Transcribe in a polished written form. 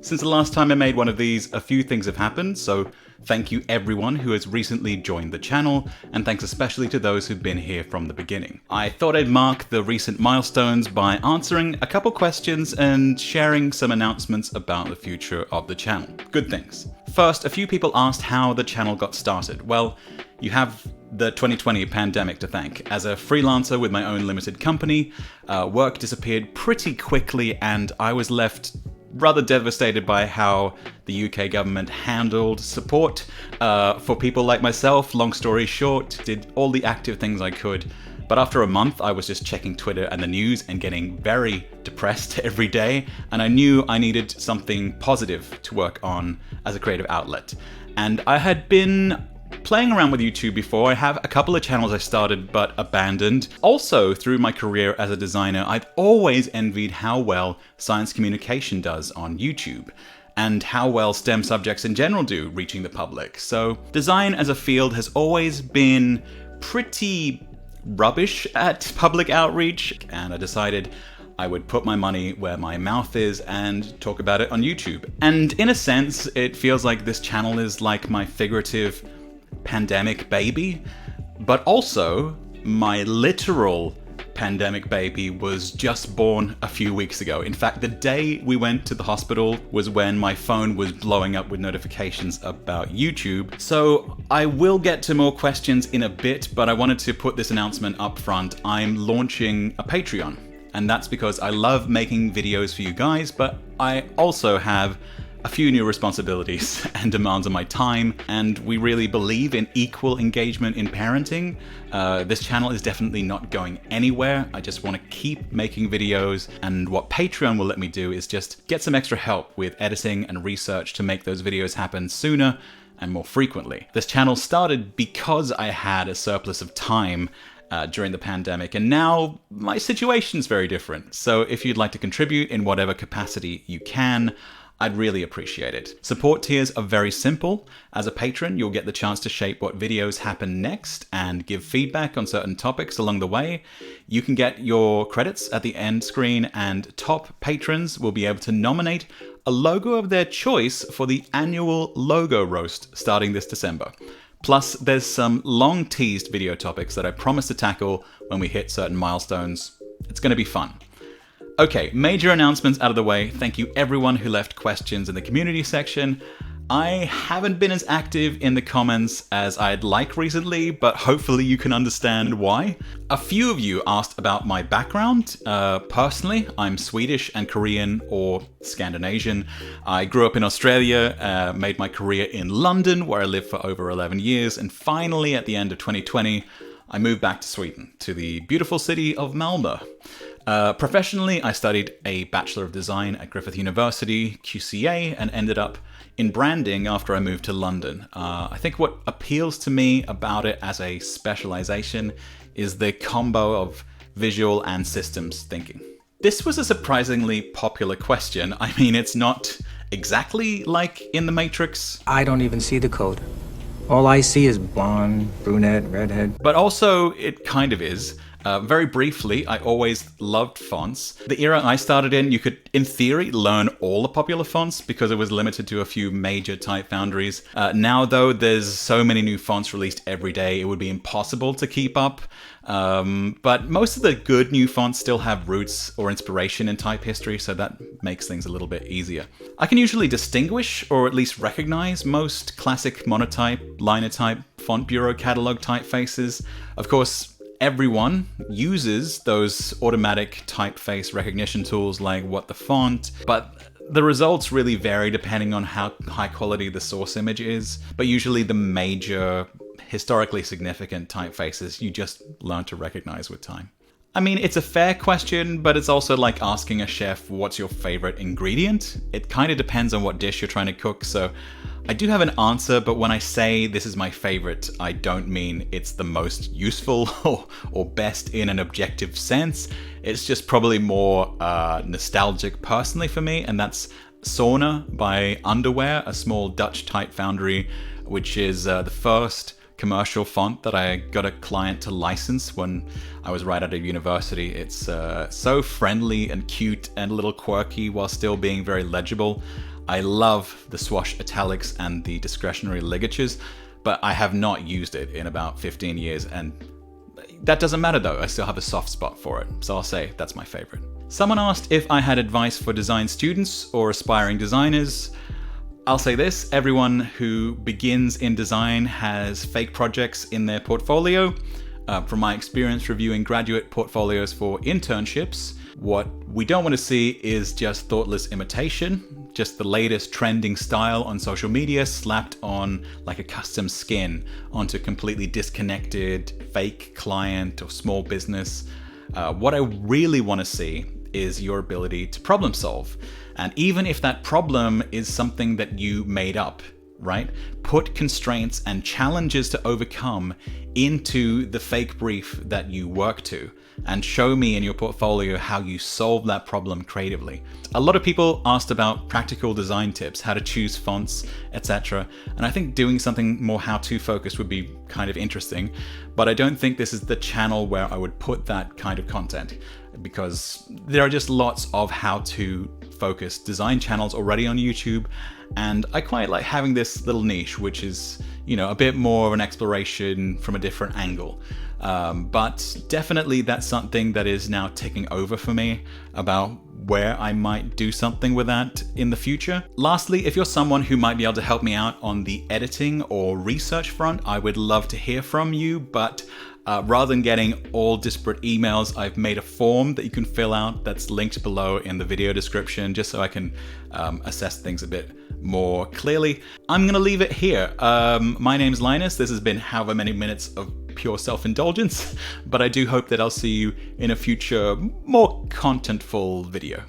Since the last time I made one of these, a few things have happened, so thank you everyone who has recently joined the channel, and thanks especially to those who've been here from the beginning. I thought I'd mark the recent milestones by answering a couple questions and sharing some announcements about the future of the channel. Good things. First, a few people asked how the channel got started. Well, you have the 2020 pandemic to thank. As a freelancer with my own limited company, work disappeared pretty quickly and I was left rather devastated by how the UK government handled support for people like myself. Long story short, did all the active things I could. But after a month, I was just checking Twitter and the news and getting very depressed every day. And I knew I needed something positive to work on as a creative outlet. And I had been playing around with YouTube before. I have a couple of channels I started but abandoned. Also, through my career as a designer, I've always envied how well science communication does on YouTube, and how well STEM subjects in general do reaching the public. So design as a field has always been pretty rubbish at public outreach, and I decided I would put my money where my mouth is and talk about it on YouTube. And in a sense, it feels like this channel is like my figurative pandemic baby, but also my literal pandemic baby was just born a few weeks ago. In fact, the day we went to the hospital was when my phone was blowing up with notifications about YouTube. So I will get to more questions in a bit, but I wanted to put this announcement up front. I'm launching a Patreon, and that's because I love making videos for you guys, but I also have a few new responsibilities and demands on my time, and we really believe in equal engagement in parenting. This channel is definitely not going anywhere. I just want to keep making videos, and what Patreon will let me do is just get some extra help with editing and research to make those videos happen sooner and more frequently. This channel started because I had a surplus of time during the pandemic, and now my situation's very different. So if you'd like to contribute in whatever capacity you can, I'd really appreciate it. Support tiers are very simple. As a patron, you'll get the chance to shape what videos happen next and give feedback on certain topics along the way. You can get your credits at the end screen, and top patrons will be able to nominate a logo of their choice for the annual logo roast starting this December. Plus, there's some long teased video topics that I promise to tackle when we hit certain milestones. It's going to be fun. Okay, major announcements out of the way. Thank you everyone who left questions in the community section. I haven't been as active in the comments as I'd like recently, but hopefully you can understand why. A few of you asked about my background. Personally, I'm Swedish and Korean, or Scandinavian. I grew up in Australia, made my career in London, where I lived for over 11 years, and finally at the end of 2020, I moved back to Sweden, to the beautiful city of Malmö. Professionally, I studied a Bachelor of Design at Griffith University, QCA, and ended up in branding after I moved to London. I think what appeals to me about it as a specialization is the combo of visual and systems thinking. This was a surprisingly popular question. I mean, it's not exactly like in The Matrix. I don't even see the code. All I see is blonde, brunette, redhead. But also, it kind of is. Very briefly, I always loved fonts. The era I started in, you could, in theory, learn all the popular fonts because it was limited to a few major type foundries. Now, though, there's so many new fonts released every day, it would be impossible to keep up. But most of the good new fonts still have roots or inspiration in type history, so that makes things a little bit easier. I can usually distinguish, or at least recognize, most classic monotype, linotype, font bureau catalog typefaces. Of course, everyone uses those automatic typeface recognition tools like What the Font, but the results really vary depending on how high quality the source image is. But usually the major, historically significant typefaces you just learn to recognize with time. I mean, it's a fair question, but it's also like asking a chef what's your favorite ingredient. It kind of depends on what dish you're trying to cook, so I do have an answer, but when I say this is my favorite, I don't mean it's the most useful or best in an objective sense. It's just probably more nostalgic personally for me, and that's Sauna by Underwear, a small Dutch type foundry, which is the first commercial font that I got a client to license when I was right out of university. It's so friendly and cute and a little quirky while still being very legible. I love the swash italics and the discretionary ligatures, but I have not used it in about 15 years, and that doesn't matter though, I still have a soft spot for it, so I'll say that's my favorite. Someone asked if I had advice for design students or aspiring designers. I'll say this, everyone who begins in design has fake projects in their portfolio. From my experience reviewing graduate portfolios for internships, what we don't want to see is just thoughtless imitation, just the latest trending style on social media slapped on like a custom skin onto a completely disconnected fake client or small business. What I really want to see is your ability to problem solve. And even if that problem is something that you made up, right? Put constraints and challenges to overcome into the fake brief that you work to, and show me in your portfolio how you solve that problem creatively. A lot of people asked about practical design tips, how to choose fonts, etc. And I think doing something more how-to focused would be kind of interesting, but I don't think this is the channel where I would put that kind of content, because there are just lots of how-to focused design channels already on YouTube, and I quite like having this little niche, which is, you know, a bit more of an exploration from a different angle. But definitely that's something that is now taking over for me, about where I might do something with that in the future. Lastly, if you're someone who might be able to help me out on the editing or research front, I would love to hear from you, but rather than getting all disparate emails, I've made a form that you can fill out that's linked below in the video description, just so I can assess things a bit more clearly. I'm gonna leave it here. My name's Linus. This has been however many minutes of pure self-indulgence, but I do hope that I'll see you in a future, more contentful video.